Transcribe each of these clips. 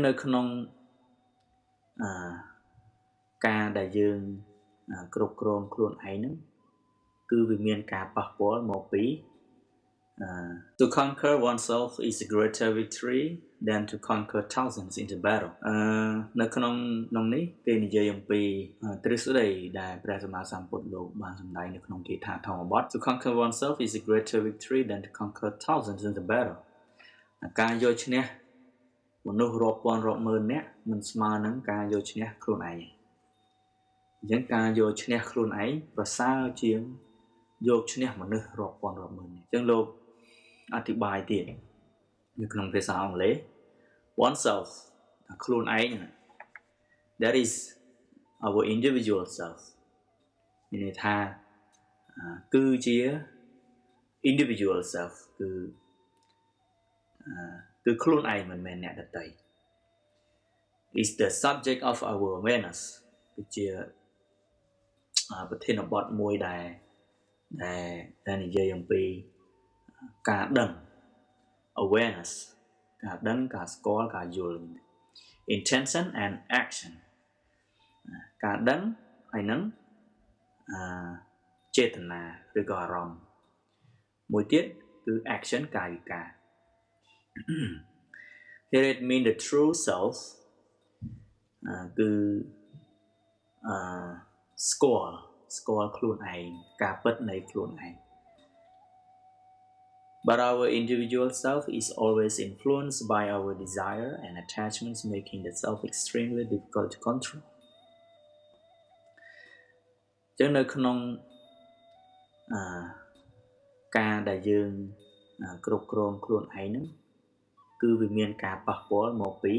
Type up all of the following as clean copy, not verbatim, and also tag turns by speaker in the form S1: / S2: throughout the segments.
S1: នៅក្នុងការដែលយើងគ្រប់គ្រងខ្លួនឯងហ្នឹងគឺវាមានការប៉ះពាល់មកពីto conquer oneself is a greater victory than to conquer thousands in the battle នៅក្នុងនេះគេនិយាយអំពីទ្រឹស្ដីដែលព្រះសម្មាសម្ពុទ្ធលោកបានសម្ដែងនៅក្នុងគាថាធម្មបទ to conquer oneself is a greater victory than to conquer thousands in the battle ការយកឈ្នះមនុស្សរាប់ពាន់រាប់ម៉ឺននាក់មិនស្មើនឹងការយកឈ្នះខ្លួនឯងអញ្ចឹងការយកឈ្នះខ្លួនឯងប្រសើរជាងយកឈ្នះមនុស្សរាប់ពាន់រាប់ម៉ឺននាក់អញ្ចឹងលោកអធិប្បាយទៀតនៅក្នុងភាសាអង់គ្លេស oneself ខ្លួនឯង that is our individual self មានន័យថាគឺជា individual self គឺខ្លួនឯងមិនមែនអ្នកដទៃ is the subject of our awareness គឺជាប្រធានបទមួយដែលនិយាយអំពីការដឹង awareness ការដឹងការស្គាល់ការយល់ intention and action ការដឹងហើយនឹងចេតនាឬក៏អារម្មណ៍មួយទៀតគឺ action កាយវិការ here it mean the true self គឺស្គាល់ខ្លួនឯងការពិតនៃខ្លួនឯង But our individual self is always influenced by our desire and attachments, making the self extremely difficult to control. ចឹងនៅក្នុងការដែលយើងគ្រប់គ្រងខ្លួនឯងហ្នឹងគឺវាមានការប៉ះពាល់មកពី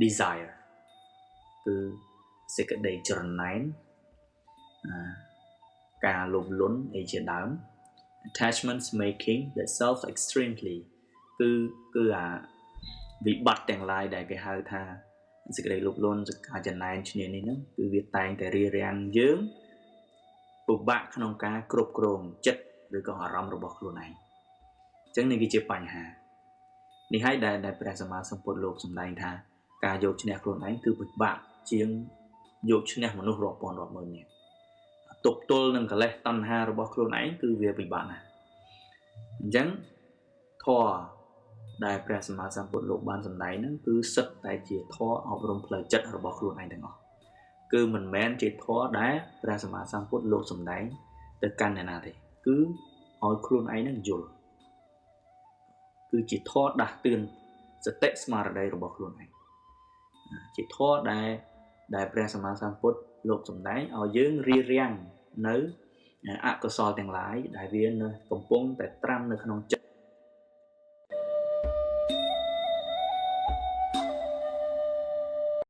S1: desire គឺសេចក្តីច្រណែនការលោភលន់អីជាដើម attachments making the self extremely គឺវិបត្តិទាំងឡាយដែលគេហៅថាសេចក្តីលោភលន់ការចំណែនឈ្នានីសហ្នឹងគឺវាតែងតែរារាំងយើងពិបាកក្នុងការគ្រប់គ្រងចិត្តឬក៏អារម្មណ៍របស់ខ្លួនឯងអញ្ចឹងនេះគឺជាបញ្ហានេះហើយដែលព្រះសម្មាសម្ពុទ្ធលោកសម្ដែងថាការយកឈ្នះខ្លួនឯងគឺពិបាកជាងយកឈ្នះមនុស្សរាប់ពាន់រាប់ម៉ឺននាក់ទប់ទល់នឹងកិលេសតណ្ហារបស់ខ្លួនឯងគឺវាពិបាកណាស់អញ្ចឹងធម៌ដែលព្រះសម្មាសម្ពុទ្ធលោកបានសម្ដែងហ្នឹងគឺសិតតែជាធម៌អប់រំផ្លូវចិត្តរបស់ខ្លួនឯងទាំងអស់គឺមិនមែនជាធម៌ដែលព្រះសម្មាសម្ពុទ្ធលោកសម្ដែងទៅកាន់អ្នកណាទេគឺឲ្យខ្លួនឯងហ្នឹងយល់គឺជាធម៌ដាស់តឿនសតិស្មារតីរបស់ខ្លួនឯងជាធម៌ដែលព្រះសម្មាសម្ពុទ្ធលោកសម្ដែងឲ្យយើងរៀបរៀងនៅអកុសលទាំងឡាយដែលវានៅកំពុងតែត្រាំនៅក្នុងចិត្ត